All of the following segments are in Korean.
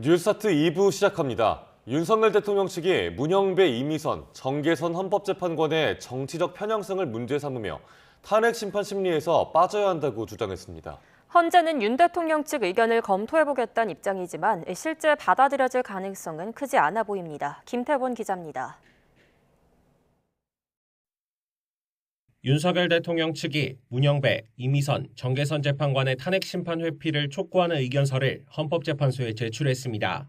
뉴스타트 2부 시작합니다. 윤석열 대통령 측이 문영배, 이미선, 정계선 헌법재판관의 정치적 편향성을 문제 삼으며 탄핵 심판 심리에서 빠져야 한다고 주장했습니다. 헌재는 윤 대통령 측 의견을 검토해보겠다는 입장이지만 실제 받아들여질 가능성은 크지 않아 보입니다. 김태본 기자입니다. 윤석열 대통령 측이 문영배, 이미선, 정계선 재판관의 탄핵 심판 회피를 촉구하는 의견서를 헌법재판소에 제출했습니다.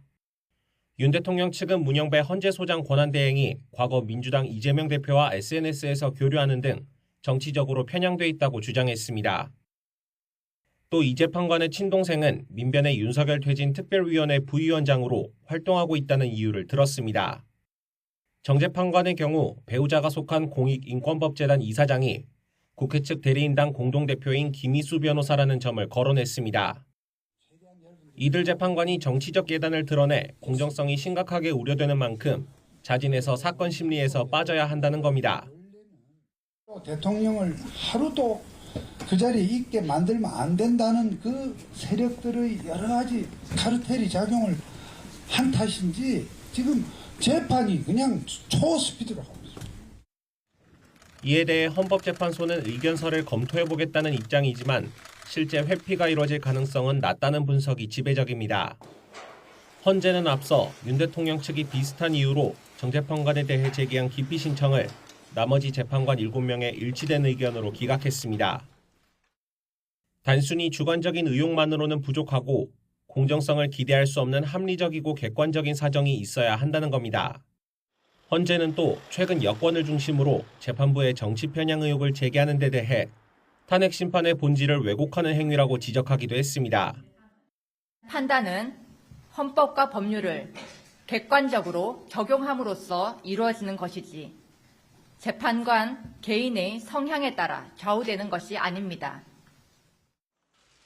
윤 대통령 측은 문영배 헌재소장 권한대행이 과거 민주당 이재명 대표와 SNS에서 교류하는 등 정치적으로 편향돼 있다고 주장했습니다. 또 이 재판관의 친동생은 민변의 윤석열 퇴진 특별위원회 부위원장으로 활동하고 있다는 이유를 들었습니다. 정 재판관의 경우 배우자가 속한 공익인권법재단 이사장이 국회 측 대리인당 공동대표인 김희수 변호사라는 점을 거론했습니다. 이들 재판관이 정치적 계단을 드러내 공정성이 심각하게 우려되는 만큼 자진해서 사건 심리에서 빠져야 한다는 겁니다. 대통령을 하루도 그 자리에 있게 만들면 안 된다는 그 세력들의 여러 가지 카르텔이 작용을 한 탓인지 지금 재판이 그냥 초스피드로 하고 있습니다. 이에 대해 헌법재판소는 의견서를 검토해보겠다는 입장이지만 실제 회피가 이뤄질 가능성은 낮다는 분석이 지배적입니다. 헌재는 앞서 윤 대통령 측이 비슷한 이유로 정 재판관에 대해 제기한 기피 신청을 나머지 재판관 7명의 일치된 의견으로 기각했습니다. 단순히 주관적인 의혹만으로는 부족하고 공정성을 기대할 수 없는 합리적이고 객관적인 사정이 있어야 한다는 겁니다. 헌재는 또 최근 여권을 중심으로 재판부의 정치 편향 의혹을 제기하는 데 대해 탄핵 심판의 본질을 왜곡하는 행위라고 지적하기도 했습니다. 판단은 헌법과 법률을 객관적으로 적용함으로써 이루어지는 것이지 재판관 개인의 성향에 따라 좌우되는 것이 아닙니다.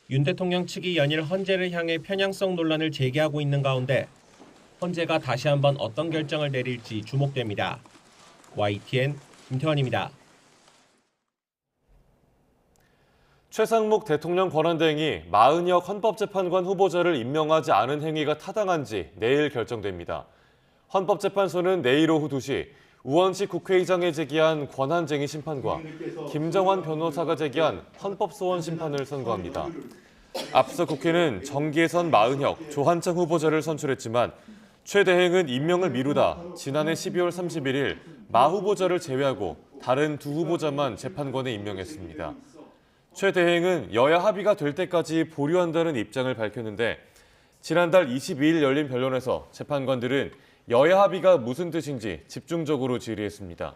윤 대통령 측이 연일 헌재를 향해 편향성 논란을 제기하고 있는 가운데 헌재가 다시 한번 어떤 결정을 내릴지 주목됩니다. YTN 김태환입니다. 최상목 대통령 권한대행이 마은혁 헌법재판관 후보자를 임명하지 않은 행위가 타당한지 내일 결정됩니다. 헌법재판소는 내일 오후 2시 우원식 국회의장에 제기한 권한쟁의 심판과 김정환 변호사가 제기한 헌법소원 심판을 선고합니다. 앞서 국회는 정계선, 마은혁, 조한창 후보자를 선출했지만 최 대행은 임명을 미루다 지난해 12월 31일 마 후보자를 제외하고 다른 두 후보자만 재판관에 임명했습니다. 최 대행은 여야 합의가 될 때까지 보류한다는 입장을 밝혔는데 지난달 22일 열린 변론에서 재판관들은 여야 합의가 무슨 뜻인지 집중적으로 질의했습니다.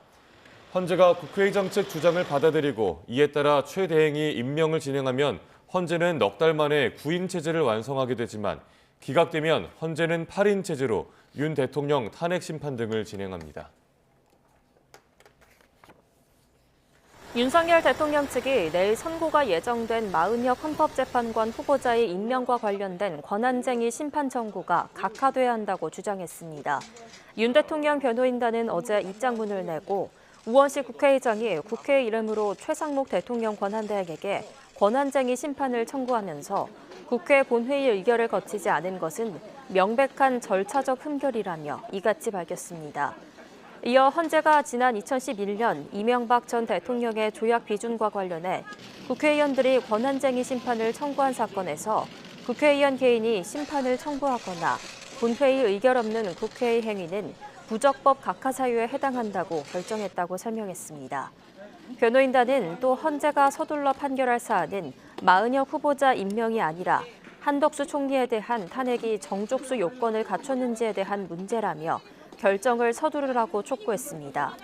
헌재가 국회의장 측 주장을 받아들이고 이에 따라 최 대행이 임명을 진행하면 헌재는 넉 달 만에 9인 체제를 완성하게 되지만 기각되면 헌재는 8인 체제로 윤 대통령 탄핵 심판 등을 진행합니다. 윤석열 대통령 측이 내일 선고가 예정된 마은혁 헌법재판관 후보자의 임명과 관련된 권한쟁의 심판 청구가 각하돼야 한다고 주장했습니다. 윤 대통령 변호인단은 어제 입장문을 내고 우원식 국회의장이 국회 이름으로 최상목 대통령 권한대행에게 권한쟁의 심판을 청구하면서 국회 본회의 의결을 거치지 않은 것은 명백한 절차적 흠결이라며 이같이 밝혔습니다. 이어 헌재가 지난 2011년 이명박 전 대통령의 조약 비준과 관련해 국회의원들이 권한쟁의 심판을 청구한 사건에서 국회의원 개인이 심판을 청구하거나 본회의 의결 없는 국회의 행위는 부적법 각하 사유에 해당한다고 결정했다고 설명했습니다. 변호인단은 또 헌재가 서둘러 판결할 사안은 마은혁 후보자 임명이 아니라 한덕수 총리에 대한 탄핵이 정족수 요건을 갖췄는지에 대한 문제라며 결정을 서두르라고 촉구했습니다.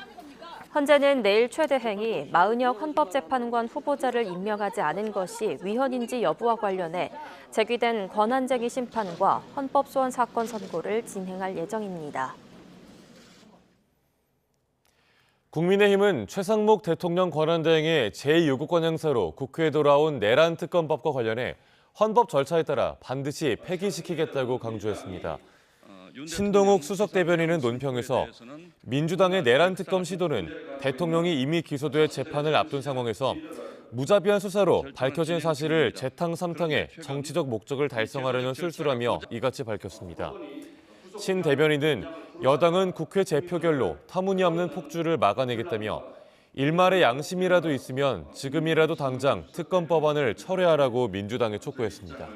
헌재는 내일 최 대행이 마은혁 헌법재판관 후보자를 임명하지 않은 것이 위헌인지 여부와 관련해 제기된 권한쟁의 심판과 헌법소원 사건 선고를 진행할 예정입니다. 국민의힘은 최상목 대통령 권한대행의 제2요구권 행사로 국회에 돌아온 내란 특검법과 관련해 헌법 절차에 따라 반드시 폐기시키겠다고 강조했습니다. 신동욱 수석 대변인은 논평에서 민주당의 내란 특검 시도는 대통령이 이미 기소돼 재판을 앞둔 상황에서 무자비한 수사로 밝혀진 사실을 재탕3탕해 정치적 목적을 달성하려는 술수라며 이같이 밝혔습니다. 신 대변인은 여당은 국회 재표결로 터무니없는 폭주를 막아내겠다며 일말의 양심이라도 있으면 지금이라도 당장 특검 법안을 철회하라고 민주당에 촉구했습니다.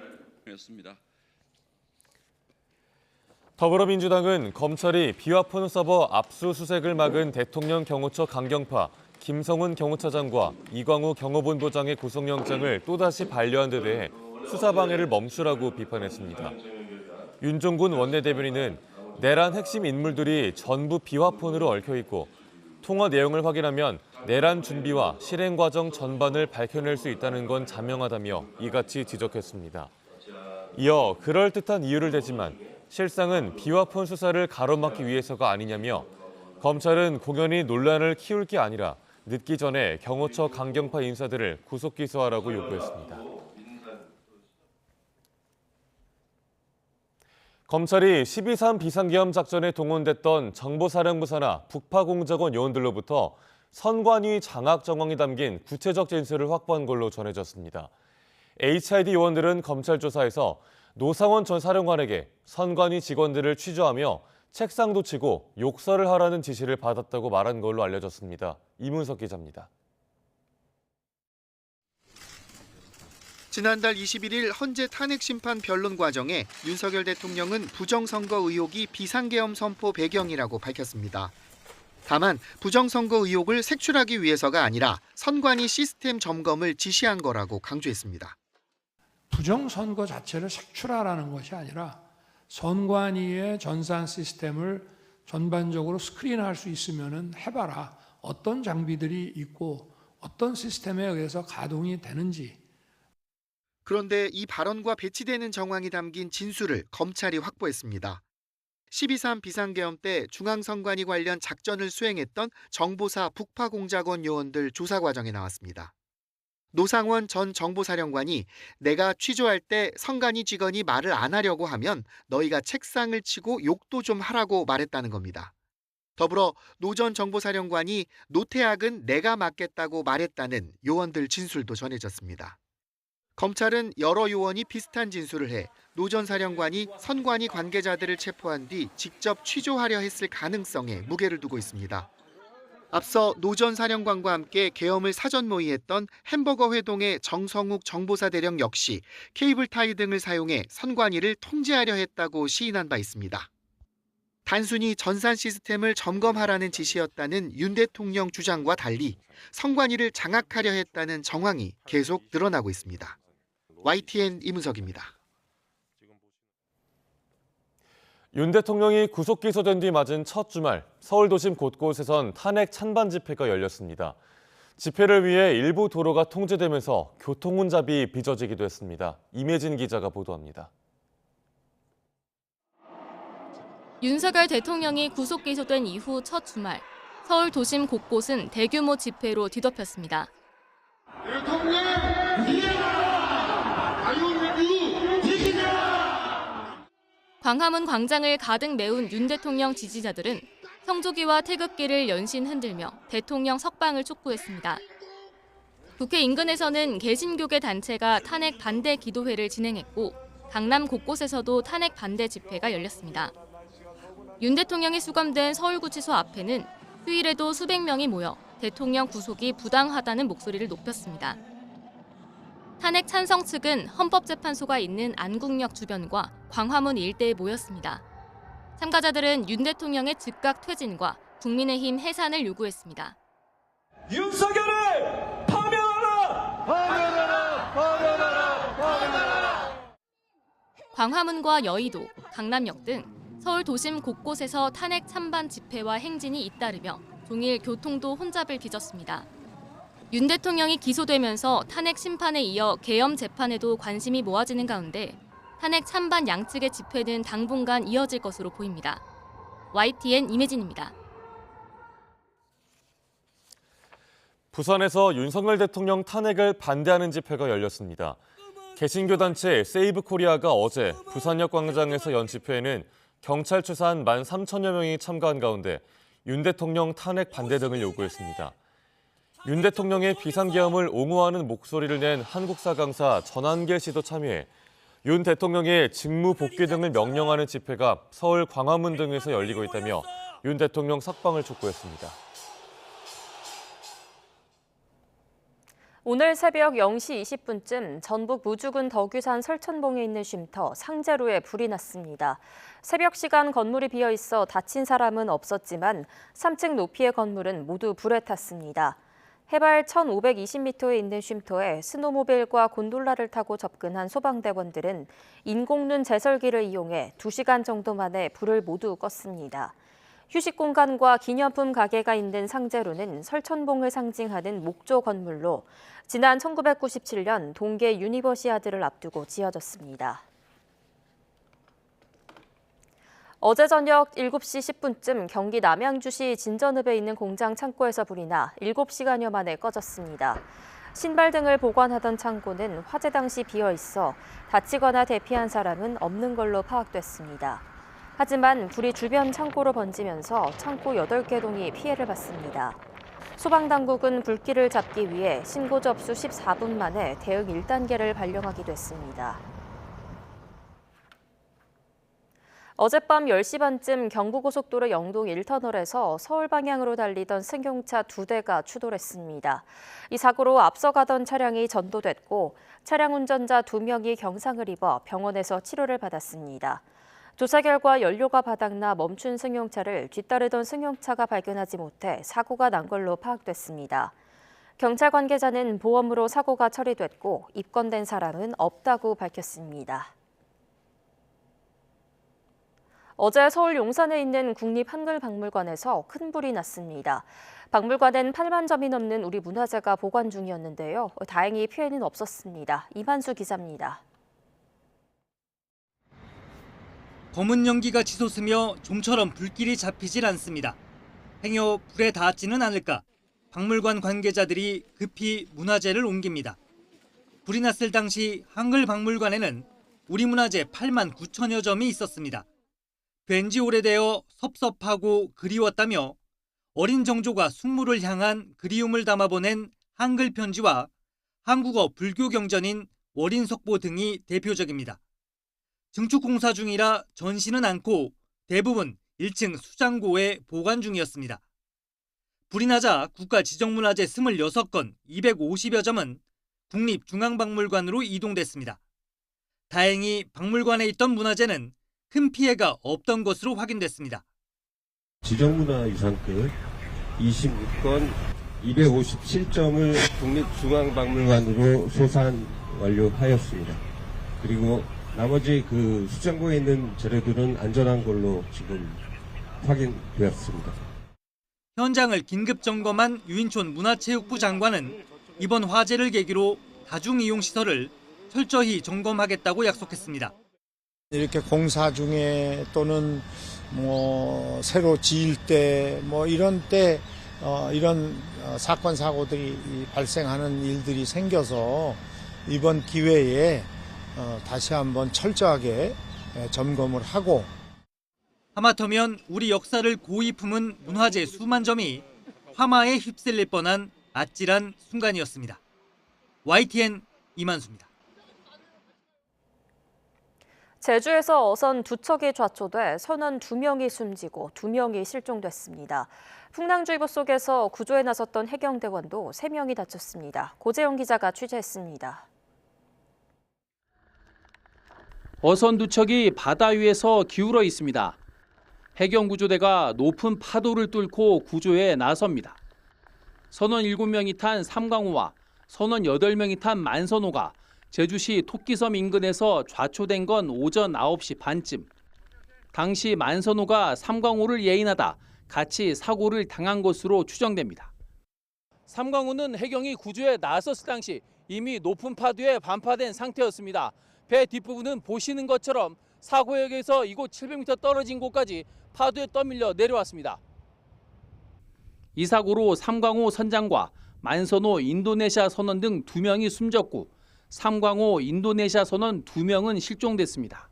더불어민주당은 검찰이 비화폰 서버 압수수색을 막은 대통령 경호처 강경파 김성훈 경호차장과 이광우 경호본부장의 구속영장을 또다시 반려한 데 대해 수사 방해를 멈추라고 비판했습니다. 윤종군 원내대변인은 내란 핵심 인물들이 전부 비화폰으로 얽혀있고 통화 내용을 확인하면 내란 준비와 실행 과정 전반을 밝혀낼 수 있다는 건 자명하다며 이같이 지적했습니다. 이어 그럴듯한 이유를 대지만 실상은 비화폰 수사를 가로막기 위해서가 아니냐며 검찰은 공연히 논란을 키울 게 아니라 늦기 전에 경호처 강경파 인사들을 구속 기소하라고 요구했습니다. 검찰이 12.3 비상계엄 작전에 동원됐던 정보사령부 산하 북파공작원 요원들로부터 선관위 장악 정황이 담긴 구체적 진술을 확보한 걸로 전해졌습니다. HID 요원들은 검찰 조사에서 노상원 전 사령관에게 선관위 직원들을 취조하며 책상도 치고 욕설을 하라는 지시를 받았다고 말한 걸로 알려졌습니다. 이문석 기자입니다. 지난달 21일 헌재 탄핵심판 변론 과정에 윤석열 대통령은 부정선거 의혹이 비상계엄 선포 배경이라고 밝혔습니다. 다만 부정선거 의혹을 색출하기 위해서가 아니라 선관위 시스템 점검을 지시한 거라고 강조했습니다. 부정선거 자체를 색출하라는 것이 아니라 선관위의 전산 시스템을 전반적으로 스크린할 수 있으면 해봐라. 어떤 장비들이 있고 어떤 시스템에 의해서 가동이 되는지. 그런데 이 발언과 배치되는 정황이 담긴 진술을 검찰이 확보했습니다. 12.3 비상계엄 때 중앙선관위 관련 작전을 수행했던 정보사 북파공작원 요원들 조사 과정에 나왔습니다. 노상원 전 정보사령관이 내가 취조할 때 선관위 직원이 말을 안 하려고 하면 너희가 책상을 치고 욕도 좀 하라고 말했다는 겁니다. 더불어 노 전 정보사령관이 노태악은 내가 맡겠다고 말했다는 요원들 진술도 전해졌습니다. 검찰은 여러 요원이 비슷한 진술을 해 노 전 사령관이 선관위 관계자들을 체포한 뒤 직접 취조하려 했을 가능성에 무게를 두고 있습니다. 앞서 노 전 사령관과 함께 계엄을 사전 모의했던 햄버거 회동의 정성욱 정보사 대령 역시 케이블 타이 등을 사용해 선관위를 통제하려 했다고 시인한 바 있습니다. 단순히 전산 시스템을 점검하라는 지시였다는 윤 대통령 주장과 달리 선관위를 장악하려 했다는 정황이 계속 늘어나고 있습니다. YTN 이문석입니다. 윤 대통령이 구속 기소된 뒤 맞은 첫 주말, 서울 도심 곳곳에선 탄핵 찬반 집회가 열렸습니다. 집회를 위해 일부 도로가 통제되면서 교통 혼잡이 빚어지기도 했습니다. 임혜진 기자가 보도합니다. 윤석열 대통령이 구속 기소된 이후 첫 주말, 서울 도심 곳곳은 대규모 집회로 뒤덮였습니다. 대통령 지켜라! 자유민주 지키라! 광화문 광장을 가득 메운 윤 대통령 지지자들은 성조기와 태극기를 연신 흔들며 대통령 석방을 촉구했습니다. 국회 인근에서는 개신교계 단체가 탄핵 반대 기도회를 진행했고 강남 곳곳에서도 탄핵 반대 집회가 열렸습니다. 윤 대통령이 수감된 서울구치소 앞에는 휴일에도 수백 명이 모여 대통령 구속이 부당하다는 목소리를 높였습니다. 탄핵 찬성 측은 헌법재판소가 있는 안국역 주변과 광화문 일대에 모였습니다. 참가자들은 윤 대통령의 즉각 퇴진과 국민의힘 해산을 요구했습니다. 윤석열을 파면하라! 파면하라! 파면하라! 파면하라! 광화문과 여의도, 강남역 등 서울 도심 곳곳에서 탄핵 찬반 집회와 행진이 잇따르며 종일 교통도 혼잡을 빚었습니다. 윤 대통령이 기소되면서 탄핵 심판에 이어 계엄 재판에도 관심이 모아지는 가운데 탄핵 찬반 양측의 집회는 당분간 이어질 것으로 보입니다. YTN 임혜진입니다. 부산에서 윤석열 대통령 탄핵을 반대하는 집회가 열렸습니다. 개신교 단체 세이브 코리아가 어제 부산역 광장에서 연 집회에는 경찰 추산 13,000여 명이 참가한 가운데 윤 대통령 탄핵 반대 등을 요구했습니다. 윤 대통령의 비상계엄을 옹호하는 목소리를 낸 한국사 강사 전한계 씨도 참여해 윤 대통령의 직무 복귀 등을 명령하는 집회가 서울 광화문 등에서 열리고 있다며 윤 대통령 석방을 촉구했습니다. 오늘 새벽 0시 20분쯤 전북 무주군 덕유산 설천봉에 있는 쉼터 상제로에 불이 났습니다. 새벽 시간 건물이 비어 있어 다친 사람은 없었지만 3층 높이의 건물은 모두 불에 탔습니다. 해발 1,520m에 있는 쉼터에 스노모빌과 곤돌라를 타고 접근한 소방대원들은 인공눈 제설기를 이용해 2시간 정도 만에 불을 모두 껐습니다. 휴식 공간과 기념품 가게가 있는 상제로는 설천봉을 상징하는 목조 건물로 지난 1997년 동계 유니버시아드를 앞두고 지어졌습니다. 어제 저녁 7시 10분쯤 경기 남양주시 진전읍에 있는 공장 창고에서 불이 나 7시간여 만에 꺼졌습니다. 신발 등을 보관하던 창고는 화재 당시 비어 있어 다치거나 대피한 사람은 없는 걸로 파악됐습니다. 하지만 불이 주변 창고로 번지면서 창고 8개 동이 피해를 봤습니다. 소방당국은 불길을 잡기 위해 신고 접수 14분 만에 대응 1단계를 발령하기도 했습니다. 어젯밤 10시 반쯤 경부고속도로 영동 1터널에서 서울 방향으로 달리던 승용차 2대가 추돌했습니다. 이 사고로 앞서가던 차량이 전도됐고 차량 운전자 2명이 경상을 입어 병원에서 치료를 받았습니다. 조사 결과 연료가 바닥나 멈춘 승용차를 뒤따르던 승용차가 발견하지 못해 사고가 난 걸로 파악됐습니다. 경찰 관계자는 보험으로 사고가 처리됐고 입건된 사람은 없다고 밝혔습니다. 어제 서울 용산에 있는 국립한글박물관에서 큰 불이 났습니다. 박물관엔 8만 점이 넘는 우리 문화재가 보관 중이었는데요. 다행히 피해는 없었습니다. 이만수 기자입니다. 검은 연기가 치솟으며 좀처럼 불길이 잡히질 않습니다. 행여 불에 닿지는 않을까 박물관 관계자들이 급히 문화재를 옮깁니다. 불이 났을 당시 한글박물관에는 우리 문화재 8만 9천여 점이 있었습니다. 왠지 오래되어 섭섭하고 그리웠다며 어린 정조가 숙모를 향한 그리움을 담아보낸 한글 편지와 한국어 불교 경전인 월인석보 등이 대표적입니다. 증축 공사 중이라 전시는 않고 대부분 1층 수장고에 보관 중이었습니다. 불이 나자 국가 지정문화재 26건 250여 점은 국립중앙박물관으로 이동됐습니다. 다행히 박물관에 있던 문화재는 큰 피해가 없던 것으로 확인됐습니다. 지정문화유산급 26건 257점을 국립중앙박물관으로 소산 완료하였습니다. 그리고 나머지 그 수장고에 있는 재료들은 안전한 걸로 지금 확인되었습니다. 현장을 긴급 점검한 유인촌 문화체육부 장관은 이번 화재를 계기로 다중이용시설을 철저히 점검하겠다고 약속했습니다. 이렇게 공사 중에 또는 새로 지을 때 이런 때 이런 사건 사고들이 발생하는 일들이 생겨서 이번 기회에 다시 한번 철저하게 점검을 하고 하마터면 우리 역사를 고이 품은 문화재 수만 점이 화마에 휩쓸릴 뻔한 아찔한 순간이었습니다. YTN 이만수입니다. 제주에서 어선 2척이 좌초돼 선원 2명이 숨지고 2명이 실종됐습니다. 풍랑주의보 속에서 구조에 나섰던 해경대원도 3명이 다쳤습니다. 고재영 기자가 취재했습니다. 어선 2척이 바다 위에서 기울어 있습니다. 해경구조대가 높은 파도를 뚫고 구조에 나섭니다. 선원 7명이 탄 삼광호와 선원 8명이 탄 만선호가 제주시 토끼섬 인근에서 좌초된 건 오전 9시 반쯤. 당시 만선호가 삼광호를 예인하다 같이 사고를 당한 것으로 추정됩니다. 삼광호는 해경이 구조에 나섰을 당시 이미 높은 파도에 반파된 상태였습니다. 배 뒷부분은 보시는 것처럼 사고역에서 이곳 700m 떨어진 곳까지 파도에 떠밀려 내려왔습니다. 이 사고로 삼광호 선장과 만선호 인도네시아 선원 등 2명이 숨졌고 삼광호 인도네시아 선원 2명은 실종됐습니다.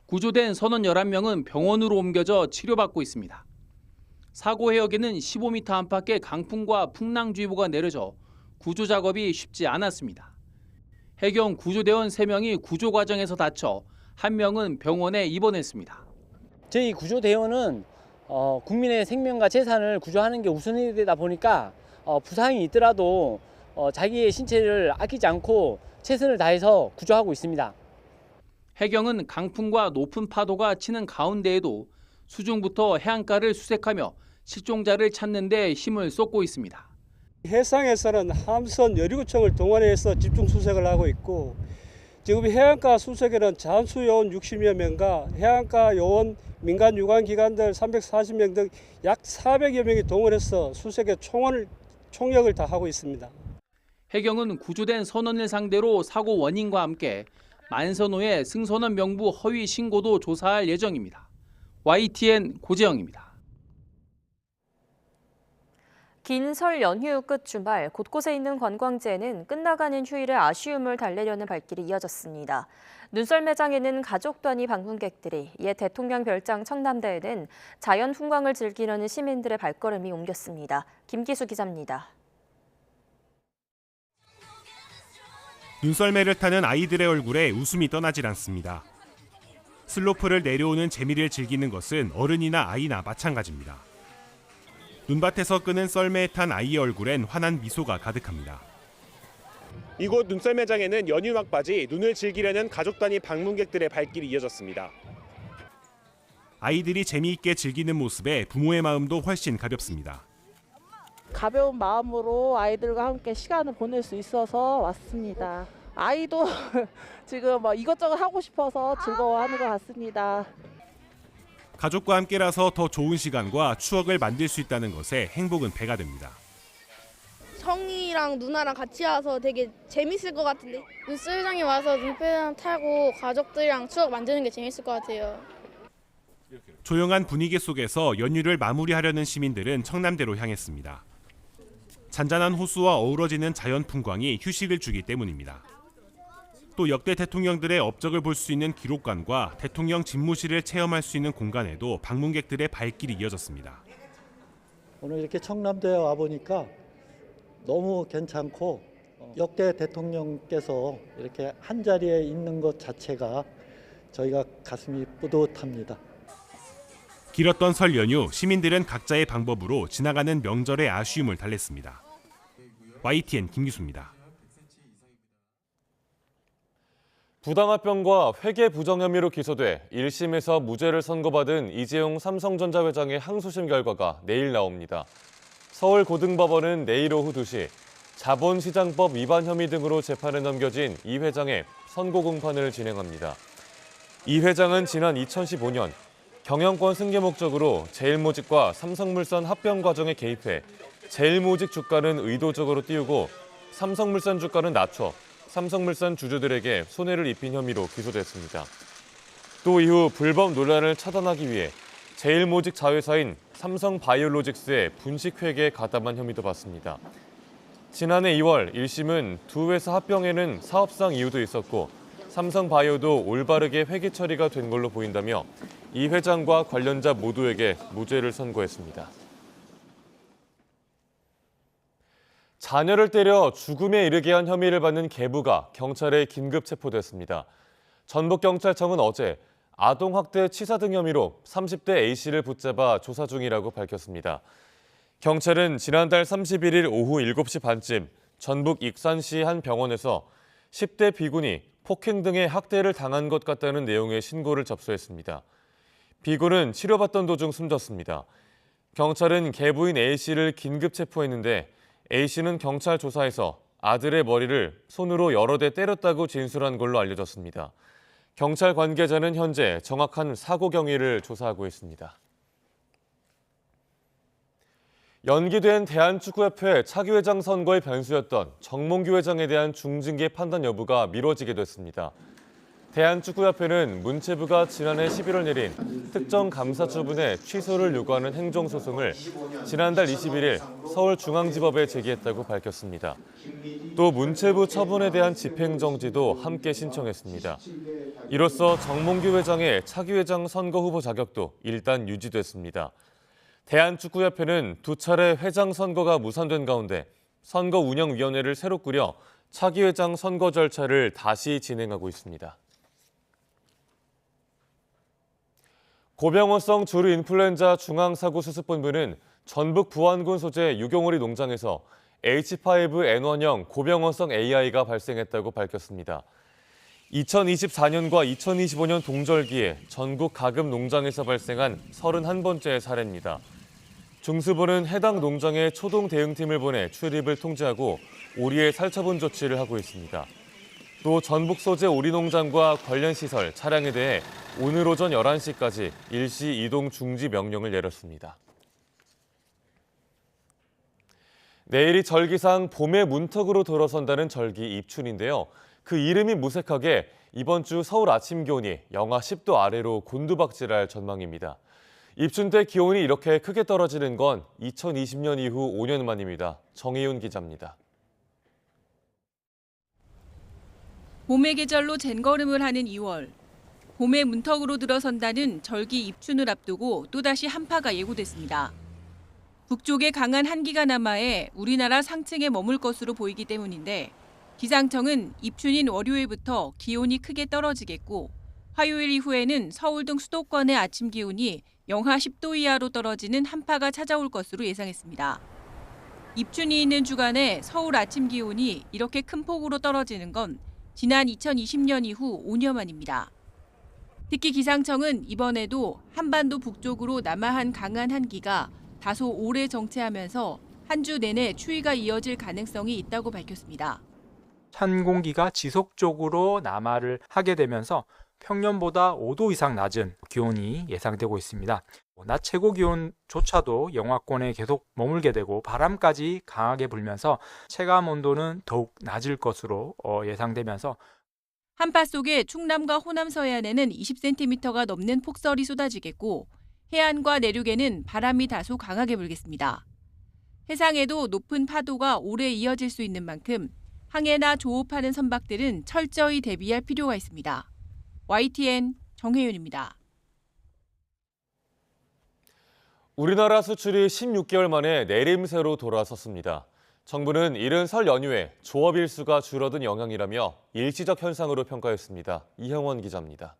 구조된 선원 11명은 병원으로 옮겨져 치료받고 있습니다. 사고 해역에는 15m 안팎의 강풍과 풍랑주의보가 내려져 구조 작업이 쉽지 않았습니다. 해경 구조대원 3명이 구조 과정에서 다쳐 1명은 병원에 입원했습니다. 저희 구조대원은 국민의 생명과 재산을 구조하는 게 우선이되다 보니까 부상이 있더라도 자기의 신체를 아끼지 않고 최선을 다해서 구조하고 있습니다. 해경은 강풍과 높은 파도가 치는 가운데에도 수중부터 해안가를 수색하며 실종자를 찾는 데 힘을 쏟고 있습니다. 해상에서는 함선 여류구청을 동원해서 집중 수색을 하고 있고 지금 해안가 수색에는 잠수요원 60여 명과 해안가 요원 민간 유관기관들 340명 등 약 400여 명이 동원해서 수색에 총력을 다하고 있습니다. 해경은 구조된 선원을 상대로 사고 원인과 함께 만선호의 승선원 명부 허위 신고도 조사할 예정입니다. YTN 고재영입니다. 긴 설 연휴 끝 주말 곳곳에 있는 관광지에는 끝나가는 휴일에 아쉬움을 달래려는 발길이 이어졌습니다. 눈썰 매장에는 가족 단위 방문객들이, 옛 대통령 별장 청남대에는 자연 풍광을 즐기려는 시민들의 발걸음이 옮겼습니다. 김기수 기자입니다. 눈썰매를 타는 아이들의 얼굴에 웃음이 떠나질 않습니다. 슬로프를 내려오는 재미를 즐기는 것은 어른이나 아이나 마찬가지입니다. 눈밭에서 끄는 썰매에 탄 아이의 얼굴엔 환한 미소가 가득합니다. 이곳 눈썰매장에는 연휴 막바지 눈을 즐기려는 가족 단위 방문객들의 발길이 이어졌습니다. 아이들이 재미있게 즐기는 모습에 부모의 마음도 훨씬 가볍습니다. 가벼운 마음으로 아이들과 함께 시간을 보낼 수 있어서 왔습니다. 아이도 지금 이것저것 하고 싶어서 즐거워하는 것 같습니다. 가족과 함께라서 더 좋은 시간과 추억을 만들 수 있다는 것에 행복은 배가 됩니다. 성이랑 누나랑 같이 와서 되게 재밌을 것 같은데 눈썰매장에 와서 눈썰매장 타고 가족들이랑 추억 만드는 게 재밌을 것 같아요. 조용한 분위기 속에서 연휴를 마무리하려는 시민들은 청남대로 향했습니다. 잔잔한 호수와 어우러지는 자연 풍광이 휴식을 주기 때문입니다. 또 역대 대통령들의 업적을 볼 수 있는 기록관과 대통령 집무실을 체험할 수 있는 공간에도 방문객들의 발길이 이어졌습니다. 오늘 이렇게 청남대에 와보니까 너무 괜찮고 역대 대통령께서 이렇게 한자리에 있는 것 자체가 저희가 가슴이 뿌듯합니다. 길었던 설 연휴, 시민들은 각자의 방법으로 지나가는 명절의 아쉬움을 달랬습니다. YTN 김기수입니다. 부당합병과 회계 부정 혐의로 기소돼 1심에서 무죄를 선고받은 이재용 삼성전자 회장의 항소심 결과가 내일 나옵니다. 서울고등법원은 내일 오후 2시 자본시장법 위반 혐의 등으로 재판에 넘겨진 이 회장의 선고 공판을 진행합니다. 이 회장은 지난 2015년 경영권 승계 목적으로 제일모직과 삼성물산 합병 과정에 개입해 제일모직 주가는 의도적으로 띄우고 삼성물산 주가는 낮춰 삼성물산 주주들에게 손해를 입힌 혐의로 기소됐습니다. 또 이후 불법 논란을 차단하기 위해 제일모직 자회사인 삼성바이오로직스의 분식회계에 가담한 혐의도 받습니다. 지난해 2월 1심은 두 회사 합병에는 사업상 이유도 있었고 삼성바이오도 올바르게 회계 처리가 된 걸로 보인다며 이 회장과 관련자 모두에게 무죄를 선고했습니다. 자녀를 때려 죽음에 이르게 한 혐의를 받는 계부가 경찰에 긴급 체포됐습니다. 전북경찰청은 어제 아동학대 치사 등 혐의로 30대 A씨를 붙잡아 조사 중이라고 밝혔습니다. 경찰은 지난달 31일 오후 7시 반쯤 전북 익산시 한 병원에서 10대 B군이 폭행 등의 학대를 당한 것 같다는 내용의 신고를 접수했습니다. B군은 치료받던 도중 숨졌습니다. 경찰은 계부인 A씨를 긴급 체포했는데 A씨는 경찰 조사에서 아들의 머리를 손으로 여러 대 때렸다고 진술한 걸로 알려졌습니다. 경찰 관계자는 현재 정확한 사고 경위를 조사하고 있습니다. 연기된 대한축구협회 차기 회장 선거의 변수였던 정몽규 회장에 대한 중징계 판단 여부가 미뤄지게 됐습니다. 대한축구협회는 문체부가 지난해 11월 내린 특정 감사 처분의 취소를 요구하는 행정소송을 지난달 21일 서울중앙지법에 제기했다고 밝혔습니다. 또 문체부 처분에 대한 집행정지도 함께 신청했습니다. 이로써 정몽규 회장의 차기 회장 선거 후보 자격도 일단 유지됐습니다. 대한축구협회는 두 차례 회장 선거가 무산된 가운데 선거운영위원회를 새로 꾸려 차기 회장 선거 절차를 다시 진행하고 있습니다. 고병원성 주류 인플루엔자 중앙사고수습본부는 전북 부안군 소재 유경오리 농장에서 H5N1형 고병원성 AI가 발생했다고 밝혔습니다. 2024년과 2025년 동절기에 전국 가금 농장에서 발생한 31번째 사례입니다. 중수부는 해당 농장에 초동 대응팀을 보내 출입을 통제하고 오리의 살처분 조치를 하고 있습니다. 또 전북 소재 오리 농장과 관련 시설, 차량에 대해 오늘 오전 11시까지 일시 이동 중지 명령을 내렸습니다. 내일이 절기상 봄의 문턱으로 돌아선다는 절기 입춘인데요. 그 이름이 무색하게 이번 주 서울 아침 기온이 영하 10도 아래로 곤두박질할 전망입니다. 입춘 때 기온이 이렇게 크게 떨어지는 건 2020년 이후 5년 만입니다. 정혜윤 기자입니다. 봄의 계절로 젠걸음을 하는 2월. 봄의 문턱으로 들어선다는 절기 입춘을 앞두고 또다시 한파가 예고됐습니다. 북쪽에 강한 한기가 남하해 우리나라 상층에 머물 것으로 보이기 때문인데 기상청은 입춘인 월요일부터 기온이 크게 떨어지겠고 화요일 이후에는 서울 등 수도권의 아침 기온이 영하 10도 이하로 떨어지는 한파가 찾아올 것으로 예상했습니다. 입춘이 있는 주간에 서울 아침 기온이 이렇게 큰 폭으로 떨어지는 건 지난 2020년 이후 5년 만입니다. 특히 기상청은 이번에도 한반도 북쪽으로 남하한 강한 한기가 다소 오래 정체하면서 한 주 내내 추위가 이어질 가능성이 있다고 밝혔습니다. 찬 공기가 지속적으로 남하를 하게 되면서 평년보다 5도 이상 낮은 기온이 예상되고 있습니다. 낮 최고 기온조차도 영하권에 계속 머물게 되고 바람까지 강하게 불면서 체감 온도는 더욱 낮을 것으로 예상되면서 한파 속에 충남과 호남 서해안에는 20cm가 넘는 폭설이 쏟아지겠고 해안과 내륙에는 바람이 다소 강하게 불겠습니다. 해상에도 높은 파도가 오래 이어질 수 있는 만큼 항해나 조업하는 선박들은 철저히 대비할 필요가 있습니다. YTN 정혜윤입니다. 우리나라 수출이 16개월 만에 내림세로 돌아섰습니다. 정부는 이른 설 연휴에 조업 일수가 줄어든 영향이라며 일시적 현상으로 평가했습니다. 이형원 기자입니다.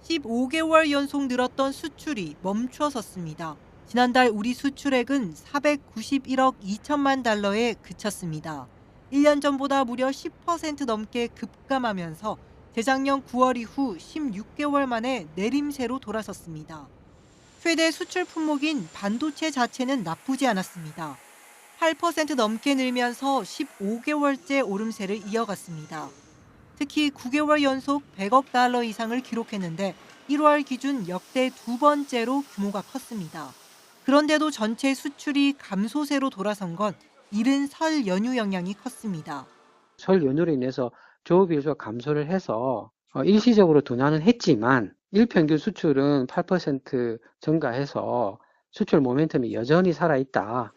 15개월 연속 늘었던 수출이 멈춰섰습니다. 지난달 우리 수출액은 491억 2천만 달러에 그쳤습니다. 1년 전보다 무려 10% 넘게 급감하면서 재작년 9월 이후 16개월 만에 내림세로 돌아섰습니다. 최대 수출 품목인 반도체 자체는 나쁘지 않았습니다. 8% 넘게 늘면서 15개월째 오름세를 이어갔습니다. 특히 9개월 연속 100억 달러 이상을 기록했는데 1월 기준 역대 두 번째로 규모가 컸습니다. 그런데도 전체 수출이 감소세로 돌아선 건 이른 설 연휴 영향이 컸습니다. 설 연휴로 인해서 조업 일수가 감소를 해서 일시적으로 둔화는 했지만 일평균 수출은 8% 증가해서 수출 모멘텀이 여전히 살아있다.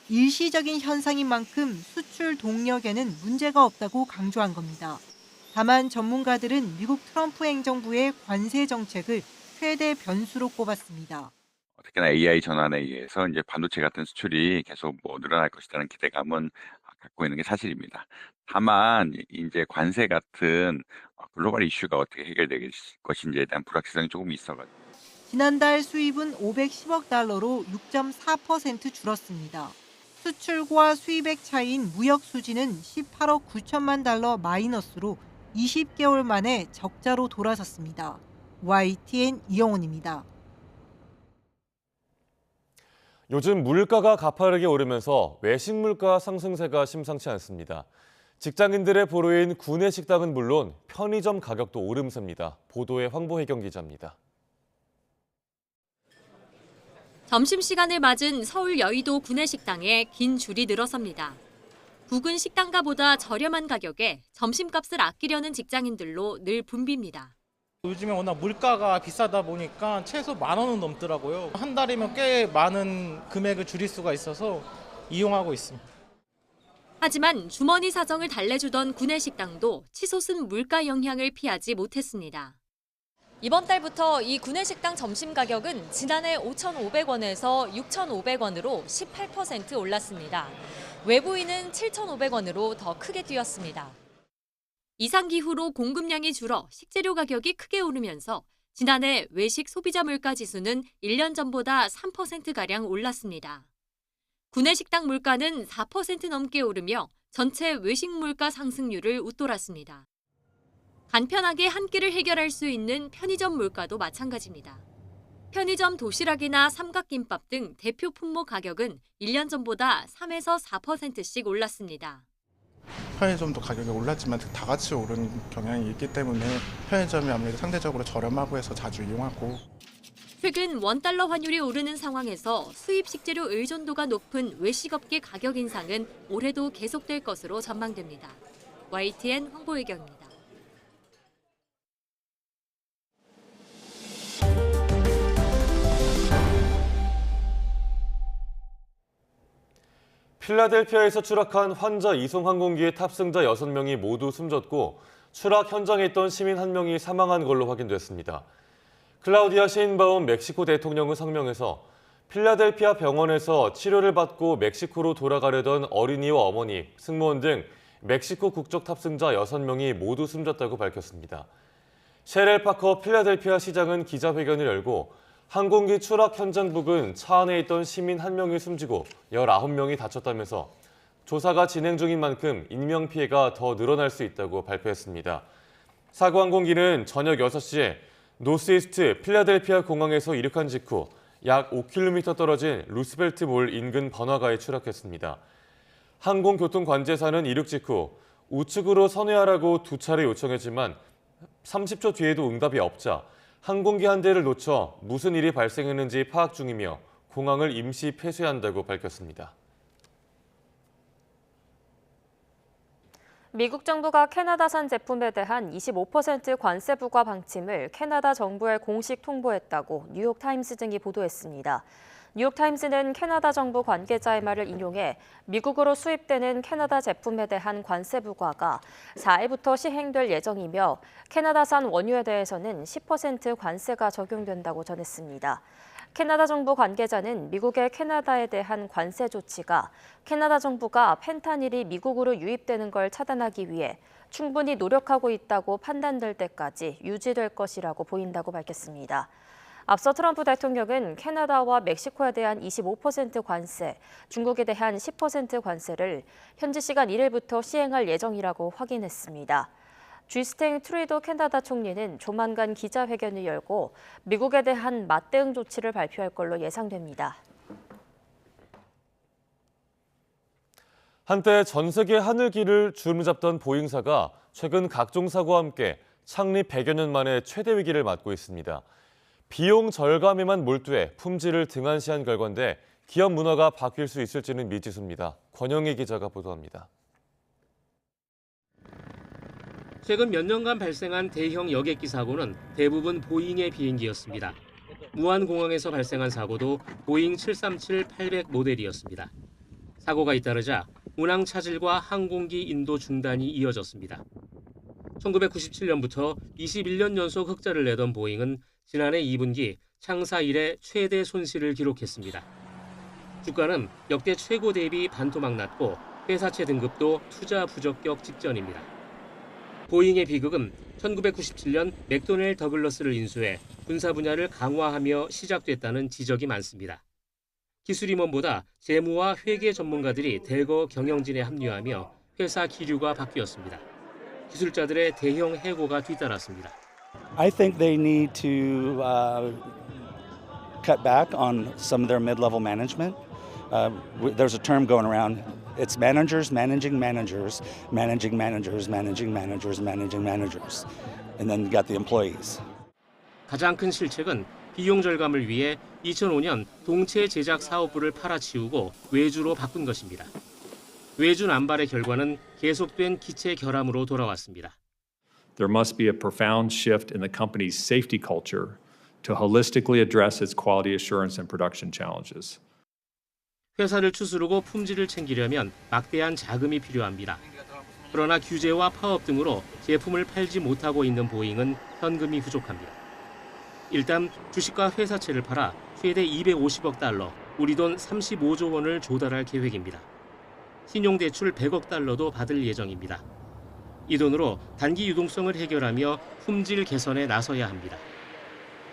일시적인 현상인 만큼 수출 동력에는 문제가 없다고 강조한 겁니다. 다만 전문가들은 미국 트럼프 행정부의 관세 정책을 최대 변수로 꼽았습니다. 특히나 AI 전환에 의해서 이제 반도체 같은 수출이 계속 늘어날 것이라는 기대감은 갖고 있는 게 사실입니다. 다만 이제 관세 같은 글로벌 이슈가 어떻게 해결될 것인지에 대한 불확실성이 조금 있어가지고. 지난달 수입은 510억 달러로 6.4% 줄었습니다. 수출과 수입액 차이인 무역 수지는 18억 9천만 달러 마이너스로 20개월 만에 적자로 돌아섰습니다. YTN 이영훈입니다. 요즘 물가가 가파르게 오르면서 외식 물가 상승세가 심상치 않습니다. 직장인들의 보루인 구내식당은 물론 편의점 가격도 오름세입니다. 보도에 황보혜경 기자입니다. 점심시간을 맞은 서울 여의도 구내식당에 긴 줄이 늘어섭니다. 부근 식당가보다 저렴한 가격에 점심값을 아끼려는 직장인들로 늘 붐빕니다. 요즘에 워낙 물가가 비싸다 보니까 최소 10,000원은 넘더라고요. 한 달이면 꽤 많은 금액을 줄일 수가 있어서 이용하고 있습니다. 하지만 주머니 사정을 달래주던 구내식당도 치솟은 물가 영향을 피하지 못했습니다. 이번 달부터 이 구내식당 점심 가격은 지난해 5,500원에서 6,500원으로 18% 올랐습니다. 외부인은 7,500원으로 더 크게 뛰었습니다. 이상기후로 공급량이 줄어 식재료 가격이 크게 오르면서 지난해 외식 소비자 물가 지수는 1년 전보다 3%가량 올랐습니다. 구내식당 물가는 4% 넘게 오르며 전체 외식 물가 상승률을 웃돌았습니다. 간편하게 한 끼를 해결할 수 있는 편의점 물가도 마찬가지입니다. 편의점 도시락이나 삼각김밥 등 대표 품목 가격은 1년 전보다 3에서 4%씩 올랐습니다. 편의점도 가격이 올랐지만 다 같이 오른 경향이 있기 때문에 편의점이 아무래도 상대적으로 저렴하고 해서 자주 이용하고. 최근 원달러 환율이 오르는 상황에서 수입 식재료 의존도가 높은 외식업계 가격 인상은 올해도 계속될 것으로 전망됩니다. YTN 황보혜경입니다. 필라델피아에서 추락한 환자 이송 항공기의 탑승자 6명이 모두 숨졌고 추락 현장에 있던 시민 1명이 사망한 걸로 확인됐습니다. 클라우디아 셰인바움 멕시코 대통령은 성명에서 필라델피아 병원에서 치료를 받고 멕시코로 돌아가려던 어린이와 어머니, 승무원 등 멕시코 국적 탑승자 6명이 모두 숨졌다고 밝혔습니다. 셰렐 파커 필라델피아 시장은 기자회견을 열고 항공기 추락 현장 부근 차 안에 있던 시민 1명이 숨지고 19명이 다쳤다면서 조사가 진행 중인 만큼 인명피해가 더 늘어날 수 있다고 발표했습니다. 사고 항공기는 저녁 6시에 노스이스트 필라델피아 공항에서 이륙한 직후 약 5km 떨어진 루스벨트 몰 인근 번화가에 추락했습니다. 항공교통관제사는 이륙 직후 우측으로 선회하라고 2차례 요청했지만 30초 뒤에도 응답이 없자 항공기 한 대를 놓쳐 무슨 일이 발생했는지 파악 중이며 공항을 임시 폐쇄한다고 밝혔습니다. 미국 정부가 캐나다산 제품에 대한 25% 관세 부과 방침을 캐나다 정부에 공식 통보했다고 뉴욕타임스 등이 보도했습니다. 뉴욕타임스는 캐나다 정부 관계자의 말을 인용해 미국으로 수입되는 캐나다 제품에 대한 관세 부과가 4일부터 시행될 예정이며 캐나다산 원유에 대해서는 10% 관세가 적용된다고 전했습니다. 캐나다 정부 관계자는 미국의 캐나다에 대한 관세 조치가 캐나다 정부가 펜타닐이 미국으로 유입되는 걸 차단하기 위해 충분히 노력하고 있다고 판단될 때까지 유지될 것이라고 보인다고 밝혔습니다. 앞서 트럼프 대통령은 캐나다와 멕시코에 대한 25% 관세, 중국에 대한 10% 관세를 현지 시간 1일부터 시행할 예정이라고 확인했습니다. 주스틴 트루도 캐나다 총리는 조만간 기자회견을 열고 미국에 대한 맞대응 조치를 발표할 걸로 예상됩니다. 한때 전 세계 하늘길을 주름잡던 보잉사가 최근 각종 사고와 함께 창립 100여 년 만에 최대 위기를 맞고 있습니다. 비용 절감에만 몰두해 품질을 등한시한 결과인데 기업 문화가 바뀔 수 있을지는 미지수입니다. 권영희 기자가 보도합니다. 최근 몇 년간 발생한 대형 여객기 사고는 대부분 보잉의 비행기였습니다. 무안공항에서 발생한 사고도 보잉 737-800 모델이었습니다. 사고가 잇따르자 운항 차질과 항공기 인도 중단이 이어졌습니다. 1997년부터 21년 연속 흑자를 내던 보잉은 지난해 2분기 창사 이래 최대 손실을 기록했습니다. 주가는 역대 최고 대비 반토막 났고 회사채 등급도 투자 부적격 직전입니다. 보잉의 비극은 1997년 맥도넬 더글러스를 인수해 군사 분야를 강화하며 시작됐다는 지적이 많습니다. 기술임원보다 재무와 회계 전문가들이 대거 경영진에 합류하며 회사 기류가 바뀌었습니다. 기술자들의 대형 해고가 뒤따랐습니다. I think they need to cut back on some of their mid-level management. There's a term going around. It's managers managing managers, managing managers, managing managers, managing managers. And then you got the employees. 가장 큰 실책은 비용 절감을 위해 2005년 동체 제작 사업부를 팔아치우고 외주로 바꾼 것입니다. 외주 남발의 결과는 계속된 기체 결함으로 돌아왔습니다. There must be a profound shift in the company's safety culture to holistically address its quality assurance and production challenges. 회사를 추스르고 품질을 챙기려면 막대한 자금이 필요합니다. 그러나 규제와 파업 등으로 제품을 팔지 못하고 있는 보잉은 현금이 부족합니다. 일단 주식과 회사채를 팔아 최대 250억 달러, 우리 돈 35조 원을 조달할 계획입니다. 신용대출 100억 달러도 받을 예정입니다. 이 돈으로 단기 유동성을 해결하며 품질 개선에 나서야 합니다.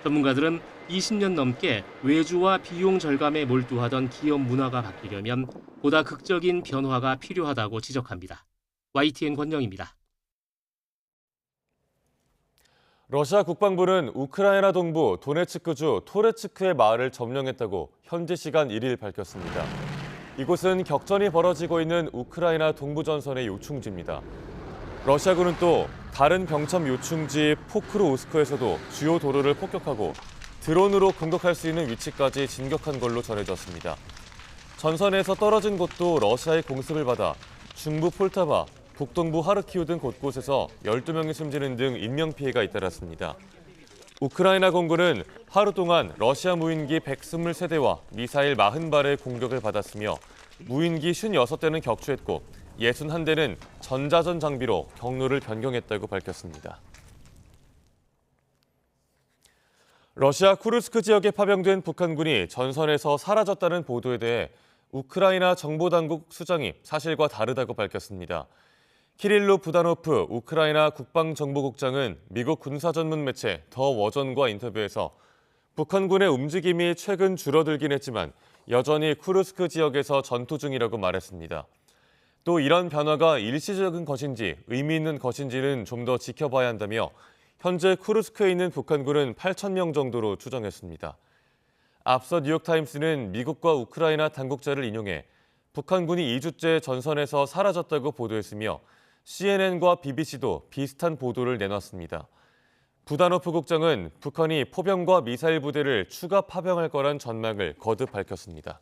전문가들은 20년 넘게 외주와 비용 절감에 몰두하던 기업 문화가 바뀌려면 보다 극적인 변화가 필요하다고 지적합니다. YTN 권영입니다. 러시아 국방부는 우크라이나 동부 도네츠크주 토레츠크의 마을을 점령했다고 현지 시간 1일 밝혔습니다. 이곳은 격전이 벌어지고 있는 우크라이나 동부 전선의 요충지입니다. 러시아군은 또 다른 병참 요충지 포크로우스크에서도 주요 도로를 폭격하고 드론으로 공격할 수 있는 위치까지 진격한 걸로 전해졌습니다. 전선에서 떨어진 곳도 러시아의 공습을 받아 중부 폴타바, 북동부 하르키우 등 곳곳에서 12명이 숨지는 등 인명피해가 잇따랐습니다. 우크라이나 공군은 하루 동안 러시아 무인기 123대와 미사일 40발의 공격을 받았으며 무인기 56대는 격추했고 61대는 전자전 장비로 경로를 변경했다고 밝혔습니다. 러시아 쿠르스크 지역에 파병된 북한군이 전선에서 사라졌다는 보도에 대해 우크라이나 정보당국 수장이 사실과 다르다고 밝혔습니다. 키릴로 부다노프 우크라이나 국방정보국장은 미국 군사전문 매체 더 워전과 인터뷰에서 북한군의 움직임이 최근 줄어들긴 했지만 여전히 쿠르스크 지역에서 전투 중이라고 말했습니다. 또 이런 변화가 일시적인 것인지 의미 있는 것인지는 좀 더 지켜봐야 한다며 현재 쿠르스크에 있는 북한군은 8,000명 정도로 추정했습니다. 앞서 뉴욕타임스는 미국과 우크라이나 당국자를 인용해 북한군이 2주째 전선에서 사라졌다고 보도했으며 CNN과 BBC도 비슷한 보도를 내놨습니다. 부다노프 국장은 북한이 포병과 미사일 부대를 추가 파병할 거란 전망을 거듭 밝혔습니다.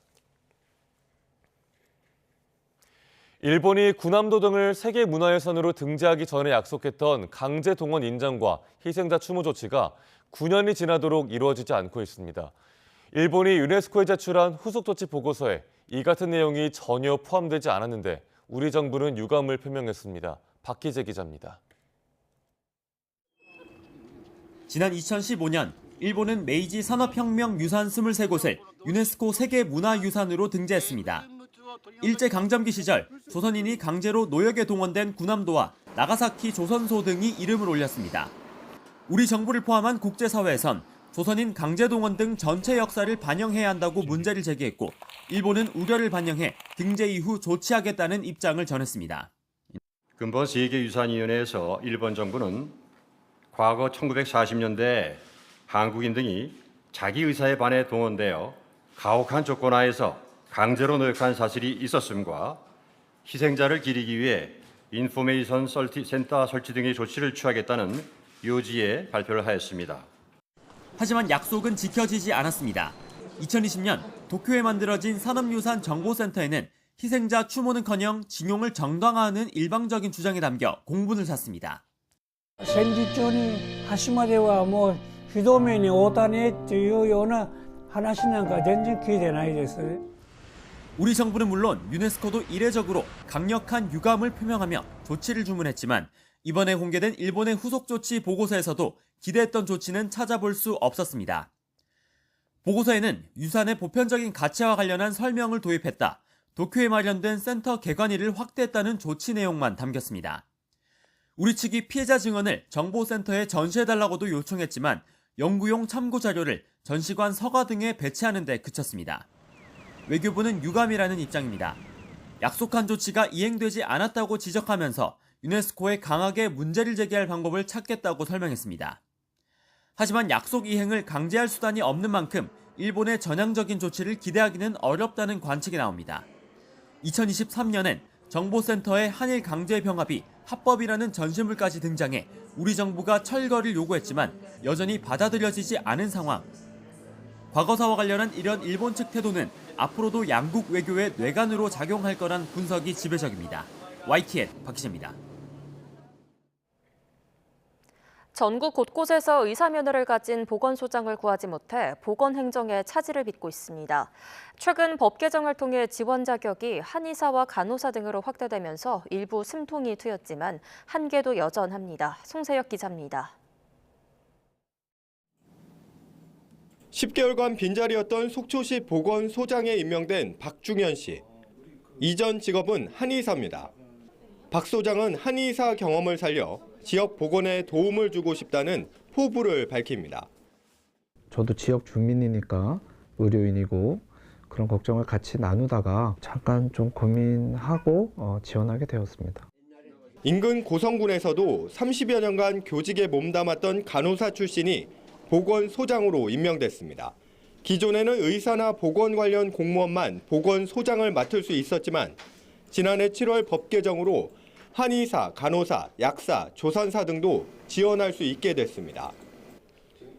일본이 군함도 등을 세계 문화유산으로 등재하기 전에 약속했던 강제 동원 인정과 희생자 추모 조치가 9년이 지나도록 이루어지지 않고 있습니다. 일본이 유네스코에 제출한 후속 조치 보고서에 이 같은 내용이 전혀 포함되지 않았는데 우리 정부는 유감을 표명했습니다. 박기재 기자입니다. 지난 2015년 일본은 메이지 산업혁명 유산 23곳을 유네스코 세계문화유산으로 등재했습니다. 일제강점기 시절 조선인이 강제로 노역에 동원된 군함도와 나가사키 조선소 등이 이름을 올렸습니다. 우리 정부를 포함한 국제사회에선 조선인 강제동원 등 전체 역사를 반영해야 한다고 문제를 제기했고 일본은 우려를 반영해 등재 이후 조치하겠다는 입장을 전했습니다. 근본 세계유산위원회에서 일본 정부는 과거 1940년대 한국인 등이 자기 의사에 반해 동원되어 가혹한 조건 하에서 강제로 노역한 사실이 있었음과 희생자를 기리기 위해 인포메이션 센터 설치 등의 조치를 취하겠다는 요지의 발표를 하였습니다. 하지만 약속은 지켜지지 않았습니다. 2020년 도쿄에 만들어진 산업유산 정보센터에는 희생자 추모는커녕 징용을 정당화하는 일방적인主張이 담겨 공분을 샀습니다. 戦時中に橋まではもう非同盟に会うたねっていうような話なんか全然聞いてないです。 우리 정부는 물론 유네스코도 이례적으로 강력한 유감을 표명하며 조치를 주문했지만 이번에 공개된 일본의 후속 조치 보고서에서도 기대했던 조치는 찾아볼 수 없었습니다. 보고서에는 유산의 보편적인 가치와 관련한 설명을 도입했다. 도쿄에 마련된 센터 개관일을 확대했다는 조치 내용만 담겼습니다. 우리 측이 피해자 증언을 정보센터에 전시해달라고도 요청했지만 연구용 참고 자료를 전시관 서가 등에 배치하는 데 그쳤습니다. 외교부는 유감이라는 입장입니다. 약속한 조치가 이행되지 않았다고 지적하면서 유네스코에 강하게 문제를 제기할 방법을 찾겠다고 설명했습니다. 하지만 약속 이행을 강제할 수단이 없는 만큼 일본의 전향적인 조치를 기대하기는 어렵다는 관측이 나옵니다. 2023년엔 정보센터의 한일 강제 병합이 합법이라는 전시물까지 등장해 우리 정부가 철거를 요구했지만 여전히 받아들여지지 않은 상황. 과거사와 관련한 이런 일본 측 태도는 앞으로도 양국 외교의 뇌관으로 작용할 거란 분석이 지배적입니다. YTN 박기재입니다. 전국 곳곳에서 의사면허를 가진 보건소장을 구하지 못해 보건행정에 차질을 빚고 있습니다. 최근 법 개정을 통해 지원 자격이 한의사와 간호사 등으로 확대되면서 일부 숨통이 트였지만 한계도 여전합니다. 송세혁 기자입니다. 10개월간 빈자리였던 속초시 보건소장에 임명된 박중현 씨. 이전 직업은 한의사입니다. 박 소장은 한의사 경험을 살려 지역 보건에 도움을 주고 싶다는 포부를 밝힙니다. 저도 지역 주민이니까 의료인이고 그런 걱정을 같이 나누다가 잠깐 좀 고민하고 지원하게 되었습니다. 인근 고성군에서도 30여 년간 교직에 몸담았던 간호사 출신이 보건소장으로 임명됐습니다. 기존에는 의사나 보건 관련 공무원만 보건소장을 맡을 수 있었지만 지난해 7월 법 개정으로 한의사, 간호사, 약사, 조산사 등도 지원할 수 있게 됐습니다.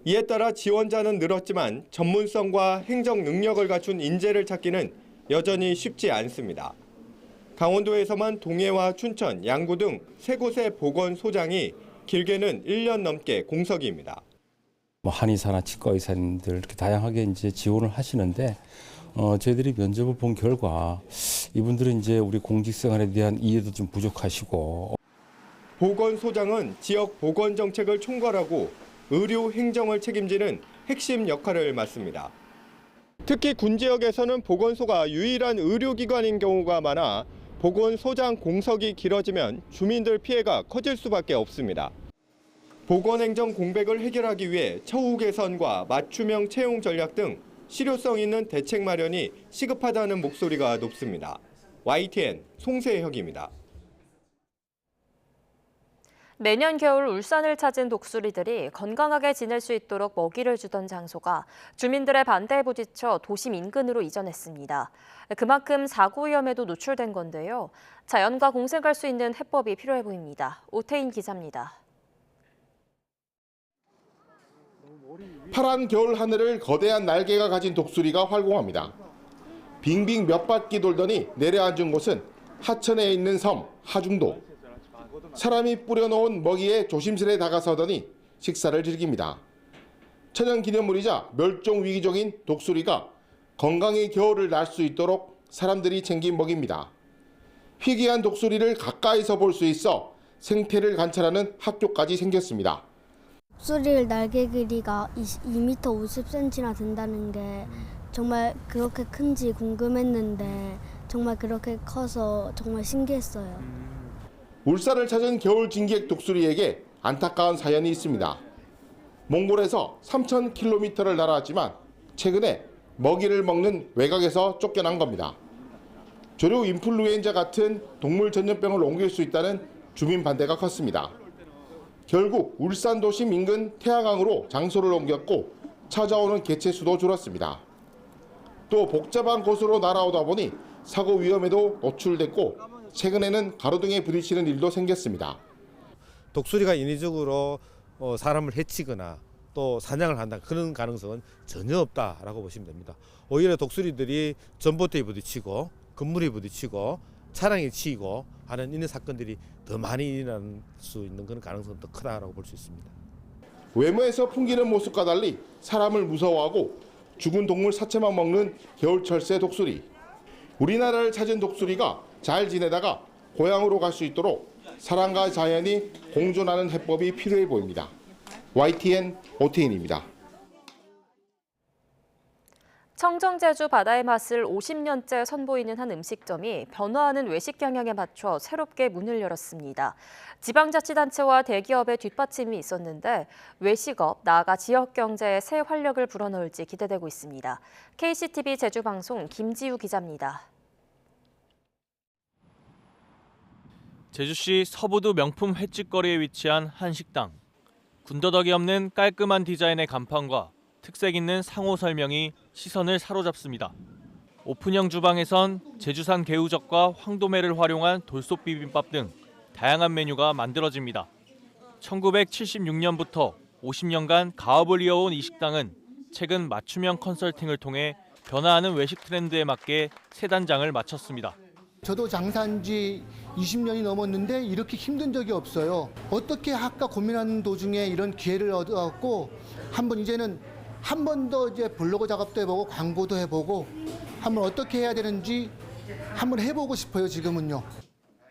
이에 따라 지원자는 늘었지만 전문성과 행정 능력을 갖춘 인재를 찾기는 여전히 쉽지 않습니다. 강원도에서만 동해와 춘천, 양구 등 3곳의 보건소장이 길게는 1년 넘게 공석입니다. 한의사나 치과 의사님들 이렇게 다양하게 이제 지원을 하시는데 저희들이 면접을 본 결과 이분들은 이제 우리 공직생활에 대한 이해도 좀 부족하시고 보건소장은 지역 보건 정책을 총괄하고 의료 행정을 책임지는 핵심 역할을 맡습니다. 특히 군 지역에서는 보건소가 유일한 의료기관인 경우가 많아 보건소장 공석이 길어지면 주민들 피해가 커질 수밖에 없습니다. 보건행정 공백을 해결하기 위해 처우 개선과 맞춤형 채용 전략 등 실효성 있는 대책 마련이 시급하다는 목소리가 높습니다. YTN 송세혁입니다. 매년 겨울 울산을 찾은 독수리들이 건강하게 지낼 수 있도록 먹이를 주던 장소가 주민들의 반대에 부딪혀 도심 인근으로 이전했습니다. 그만큼 사고 위험에도 노출된 건데요. 자연과 공생할 수 있는 해법이 필요해 보입니다. 오태인 기자입니다. 파란 겨울 하늘을 거대한 날개가 가진 독수리가 활공합니다. 빙빙 몇 바퀴 돌더니 내려앉은 곳은 하천에 있는 섬 하중도. 사람이 뿌려놓은 먹이에 조심스레 다가서더니 식사를 즐깁니다. 천연기념물이자 멸종위기종인 독수리가 건강히 겨울을 날 수 있도록 사람들이 챙긴 먹입니다. 희귀한 독수리를 가까이서 볼 수 있어 생태를 관찰하는 학교까지 생겼습니다. 독수리 날개 길이가 2m 50cm나 된다는 게 정말 그렇게 큰지 궁금했는데 정말 그렇게 커서 정말 신기했어요. 울산을 찾은 겨울 진기획 독수리에게 안타까운 사연이 있습니다. 몽골에서 3,000km를 날아왔지만 최근에 먹이를 먹는 외곽에서 쫓겨난 겁니다. 조류 인플루엔자 같은 동물 전염병을 옮길 수 있다는 주민 반대가 컸습니다. 결국 울산 도심 인근 태화강으로 장소를 옮겼고 찾아오는 개체 수도 줄었습니다. 또 복잡한 곳으로 날아오다 보니 사고 위험에도 노출됐고 최근에는 가로등에 부딪히는 일도 생겼습니다. 독수리가 인위적으로 사람을 해치거나 또 사냥을 한다 그런 가능성은 전혀 없다라고 보시면 됩니다. 오히려 독수리들이 전봇대에 부딪히고 건물에 부딪히고 차량에 치이고 하는 이런 사건들이 더 많이 일어날 수 있는 그런 가능성은 더 크다라고 볼 수 있습니다. 외모에서 풍기는 모습과 달리 사람을 무서워하고 죽은 동물 사체만 먹는 겨울철새 독수리. 우리나라를 찾은 독수리가 잘 지내다가 고향으로 갈 수 있도록 사람과 자연이 공존하는 해법이 필요해 보입니다. YTN 오태인입니다. 청정제주 바다의 맛을 50년째 선보이는 한 음식점이 변화하는 외식 경향에 맞춰 새롭게 문을 열었습니다. 지방자치단체와 대기업의 뒷받침이 있었는데 외식업, 나아가 지역 경제에 새 활력을 불어넣을지 기대되고 있습니다. KCTV 제주방송 김지우 기자입니다. 제주시 서부두 명품 횟집거리에 위치한 한 식당. 군더더기 없는 깔끔한 디자인의 간판과 특색 있는 상호 설명이 시선을 사로잡습니다. 오픈형 주방에선 제주산 개우젓과 황도매를 활용한 돌솥 비빔밥 등 다양한 메뉴가 만들어집니다. 1976년부터 50년간 가업을 이어온 이 식당은 최근 맞춤형 컨설팅을 통해 변화하는 외식 트렌드에 맞게 새 단장을 마쳤습니다. 저도 장사한 지 20년이 넘었는데 이렇게 힘든 적이 없어요. 어떻게 할까 고민하는 도중에 이런 기회를 얻어갖고 이제는 한 번 더 이제 블로그 작업도 해보고 광고도 해보고 한번 어떻게 해야 되는지 한번 해보고 싶어요, 지금은요.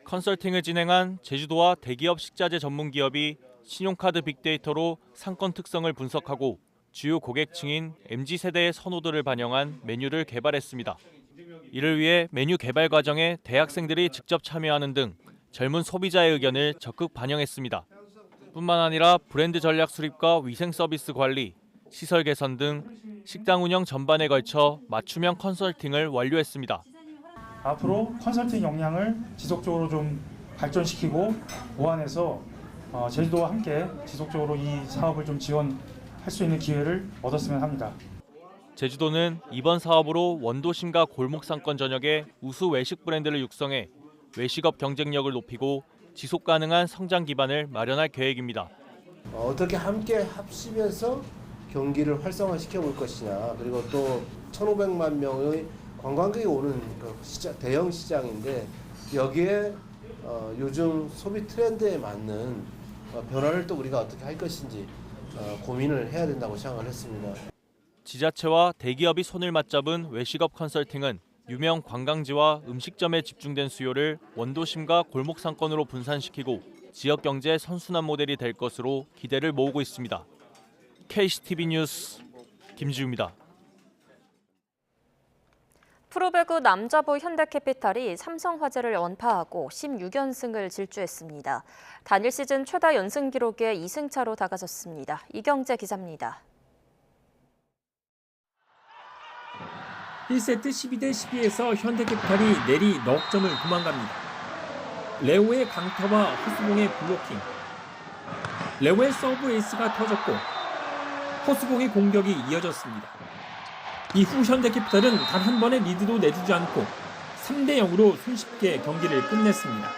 컨설팅을 진행한 제주도와 대기업 식자재 전문 기업이 신용카드 빅데이터로 상권 특성을 분석하고 주요 고객층인 MZ세대의 선호도를 반영한 메뉴를 개발했습니다. 이를 위해 메뉴 개발 과정에 대학생들이 직접 참여하는 등 젊은 소비자의 의견을 적극 반영했습니다. 뿐만 아니라 브랜드 전략 수립과 위생 서비스 관리, 시설 개선 등 식당 운영 전반에 걸쳐 맞춤형 컨설팅을 완료했습니다. 앞으로 컨설팅 역량을 지속적으로 좀 발전시키고 보완해서 제주도와 함께 지속적으로 이 사업을 좀 지원할 수 있는 기회를 얻었으면 합니다. 제주도는 이번 사업으로 원도심과 골목상권 전역의 우수 외식 브랜드를 육성해 외식업 경쟁력을 높이고 지속 가능한 성장 기반을 마련할 계획입니다. 어떻게 함께 합심해서 경기를 활성화시켜 볼 것이냐, 그리고 또 1,500만 명의 관광객이 오는 대형 시장인데 여기에 요즘 소비 트렌드에 맞는 변화를 또 우리가 어떻게 할 것인지 고민을 해야 된다고 생각을 했습니다. 지자체와 대기업이 손을 맞잡은 외식업 컨설팅은 유명 관광지와 음식점에 집중된 수요를 원도심과 골목상권으로 분산시키고 지역 경제 선순환 모델이 될 것으로 기대를 모으고 있습니다. KCTV 뉴스 김지우입니다. 프로배구 남자부 현대캐피탈이 삼성화재를 완파하고 16연승을 질주했습니다. 단일 시즌 최다 연승 기록에 2승차로 다가섰습니다. 이경재 기자입니다. 1세트 12대 12에서 현대캐피탈이 내리 넉 점을 도망갑니다. 레오의 강타와 허수봉의 블로킹, 레오의 서브 에이스가 터졌고 허수봉의 공격이 이어졌습니다. 이후 현대캐피탈은 단 한 번의 리드도 내주지 않고 3대 0으로 손쉽게 경기를 끝냈습니다.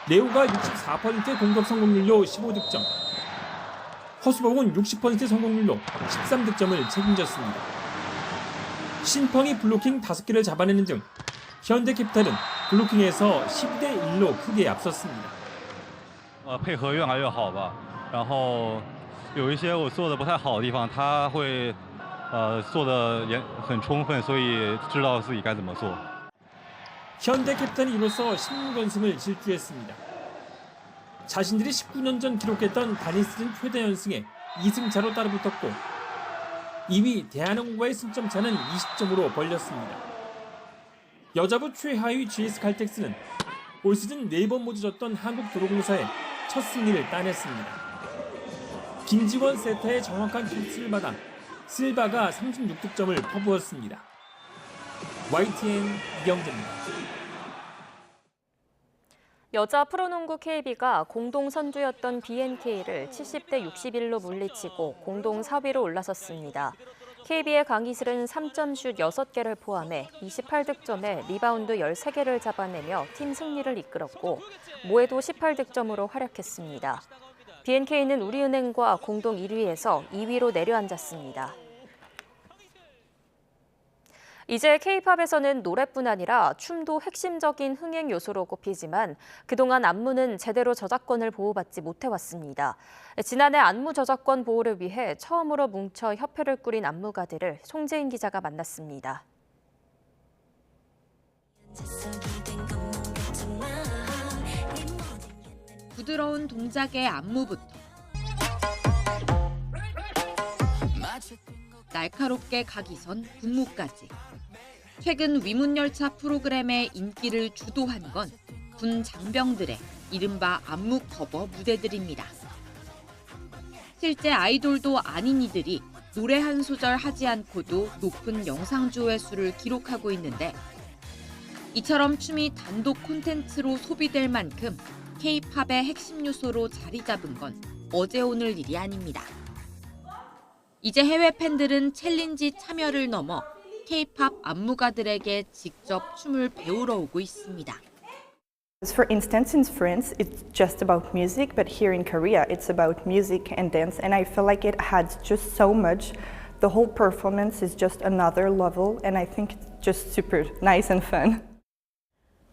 레오가 64% 공격 성공률로 15득점, 허수봉은 60% 성공률로 13득점을 책임졌습니다. 신펑이 블로킹 5개를 잡아내는 등 현대캐피탈은 블로킹에서 10대 1로 크게 앞섰습니다. 配合越来越好吧，然后有一些我做的不太好的地方，他会做的也很充分，所以知道自己该怎么做。 현대캐피탈이 이로써 16연승을 질주했습니다. 자신들이 19년 전 기록했던 단일 시즌 최다 연승에 2승차로 따라붙었고 2위 대한항공과의 승점 차는 20점으로 벌렸습니다. 여자부 최하위 GS 칼텍스는 올 시즌 4번 모두 졌던 한국도로공사에 첫 승리를 따냈습니다. 김지원 세터의 정확한 토스를 받아 실바가 36득점을 퍼부었습니다. YTN 이경재입니다. 여자 프로농구 KB가 공동 선두였던 BNK를 70대 61로 물리치고 공동 4위로 올라섰습니다. KB의 강희슬은 3점슛 6개를 포함해 28득점에 리바운드 13개를 잡아내며 팀 승리를 이끌었고 모에도 18득점으로 활약했습니다. BNK는 우리은행과 공동 1위에서 2위로 내려앉았습니다. 이제 K-팝에서는 노래뿐 아니라 춤도 핵심적인 흥행 요소로 꼽히지만 그동안 안무는 제대로 저작권을 보호받지 못해왔습니다. 지난해 안무 저작권 보호를 위해 처음으로 뭉쳐 협회를 꾸린 안무가들을 송재인 기자가 만났습니다. 부드러운 동작의 안무부터 날카롭게 각이 선 군무까지 최근 위문열차 프로그램의 인기를 주도한 건 군 장병들의 이른바 안무 커버 무대들입니다. 실제 아이돌도 아닌 이들이 노래 한 소절 하지 않고도 높은 영상 조회수를 기록하고 있는데 이처럼 춤이 단독 콘텐츠로 소비될 만큼 K-팝의 핵심 요소로 자리 잡은 건 어제 오늘 일이 아닙니다. 이제 해외 팬들은 챌린지 참여를 넘어 K-팝 안무가들에게 직접 춤을 배우러 오고 있습니다. For instance, in France, it's just about music, but here in Korea, it's about music and dance, and I feel like it adds just so much. The whole performance is just another level, and I think it's just super nice and fun.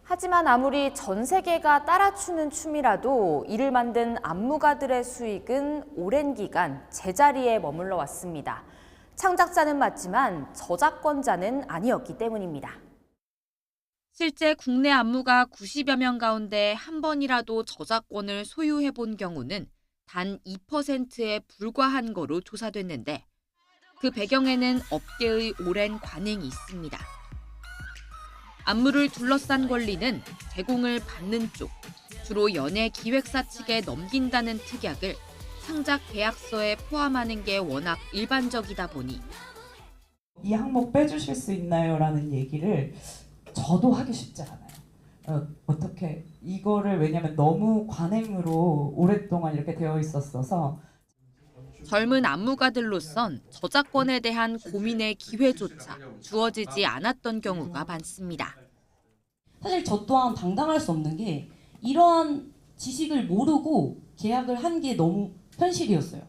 하지만 아무리 전 세계가 따라추는 춤이라도 이를 만든 안무가들의 수익은 오랜 기간 제자리에 머물러 왔습니다. 창작자는 맞지만 저작권자는 아니었기 때문입니다. 실제 국내 안무가 90여 명 가운데 한 번이라도 저작권을 소유해 본 경우는 단 2%에 불과한 거로 조사됐는데 그 배경에는 업계의 오랜 관행이 있습니다. 안무를 둘러싼 권리는 제공을 받는 쪽, 주로 연예 기획사 측에 넘긴다는 특약을 창작 계약서에 포함하는 게 워낙 일반적이다 보니 이 항목 빼주실 수 있나요? 라는 얘기를 저도 하기 쉽지 않아요. 어떻게 이거를 왜냐면 너무 관행으로 오랫동안 이렇게 되어 있었어서 젊은 안무가들로선 저작권에 대한 고민의 기회조차 주어지지 않았던 경우가 많습니다. 사실 저 또한 당당할 수 없는 게 이러한 지식을 모르고 계약을 한 게 너무 현실이었어요.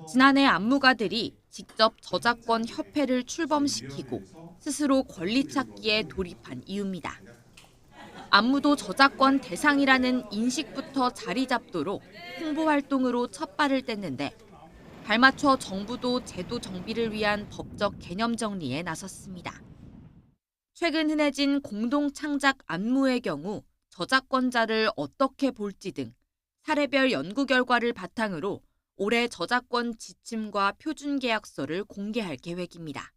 지난해 안무가들이 직접 저작권 협회를 출범시키고 스스로 권리 찾기에 돌입한 이유입니다. 안무도 저작권 대상이라는 인식부터 자리 잡도록 홍보 활동으로 첫 발을 뗐는데 발맞춰 정부도 제도 정비를 위한 법적 개념 정리에 나섰습니다. 최근 흔해진 공동 창작 안무의 경우 저작권자를 어떻게 볼지 등 사례별 연구 결과를 바탕으로 올해 저작권 지침과 표준 계약서를 공개할 계획입니다.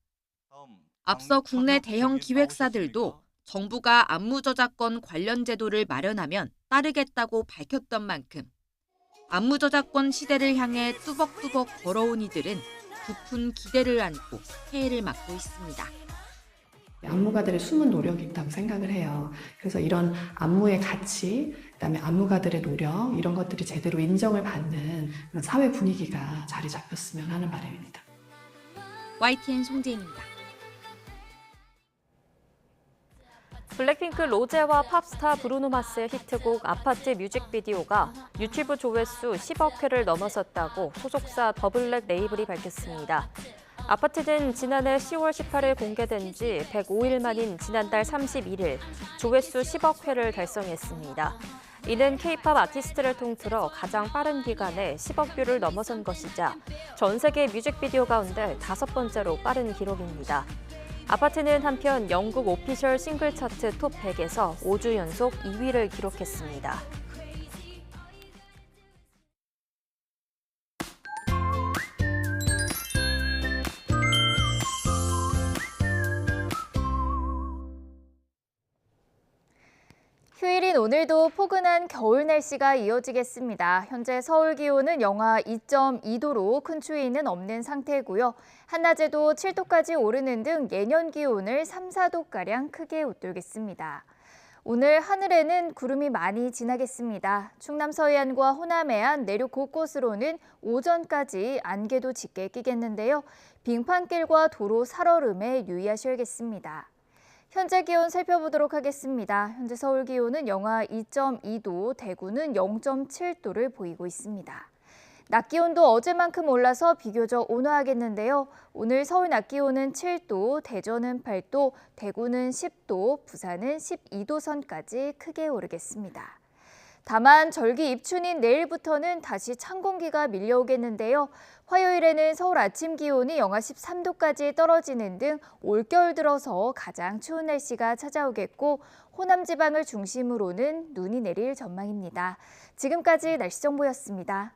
앞서 국내 대형 기획사들도 정부가 안무 저작권 관련 제도를 마련하면 따르겠다고 밝혔던 만큼 안무 저작권 시대를 향해 뚜벅뚜벅 걸어온 이들은 부푼 기대를 안고 새해를 맞고 있습니다. 안무가들의 숨은 노력이 있다고 생각을 해요. 그래서 이런 안무의 가치, 그다음에 안무가들의 노력 이런 것들이 제대로 인정을 받는 그런 사회 분위기가 자리 잡혔으면 하는 바람입니다. YTN 송재인입니다. 블랙핑크 로제와 팝스타 브루노 마스의 히트곡 아파트 뮤직비디오가 유튜브 조회수 10억 회를 넘어섰다고 소속사 더블랙 레이블이 밝혔습니다. 아파트는 지난해 10월 18일 공개된 지 105일 만인 지난달 31일 조회수 10억 회를 달성했습니다. 이는 K-팝 아티스트를 통틀어 가장 빠른 기간에 10억 뷰를 넘어선 것이자 전 세계 뮤직비디오 가운데 5번째로 빠른 기록입니다. 아파트는 한편 영국 오피셜 싱글 차트 톱 100에서 5주 연속 2위를 기록했습니다. 휴일인 오늘도 포근한 겨울 날씨가 이어지겠습니다. 현재 서울 기온은 영하 2.2도로 큰 추위는 없는 상태고요. 한낮에도 7도까지 오르는 등 예년 기온을 3, 4도가량 크게 웃돌겠습니다. 오늘 하늘에는 구름이 많이 지나겠습니다. 충남 서해안과 호남 해안 내륙 곳곳으로는 오전까지 안개도 짙게 끼겠는데요. 빙판길과 도로 살얼음에 유의하셔야겠습니다. 현재 기온 살펴보도록 하겠습니다. 현재 서울 기온은 영하 2.2도, 대구는 0.7도를 보이고 있습니다. 낮 기온도 어제만큼 올라서 비교적 온화하겠는데요. 오늘 서울 낮 기온은 7도, 대전은 8도, 대구는 10도, 부산은 12도 선까지 크게 오르겠습니다. 다만 절기 입춘인 내일부터는 다시 찬 공기가 밀려오겠는데요. 화요일에는 서울 아침 기온이 영하 13도까지 떨어지는 등 올겨울 들어서 가장 추운 날씨가 찾아오겠고 호남 지방을 중심으로는 눈이 내릴 전망입니다. 지금까지 날씨 정보였습니다.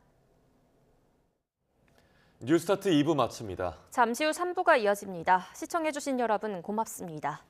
뉴스타트 2부 마칩니다. 잠시 후 3부가 이어집니다. 시청해주신 여러분 고맙습니다.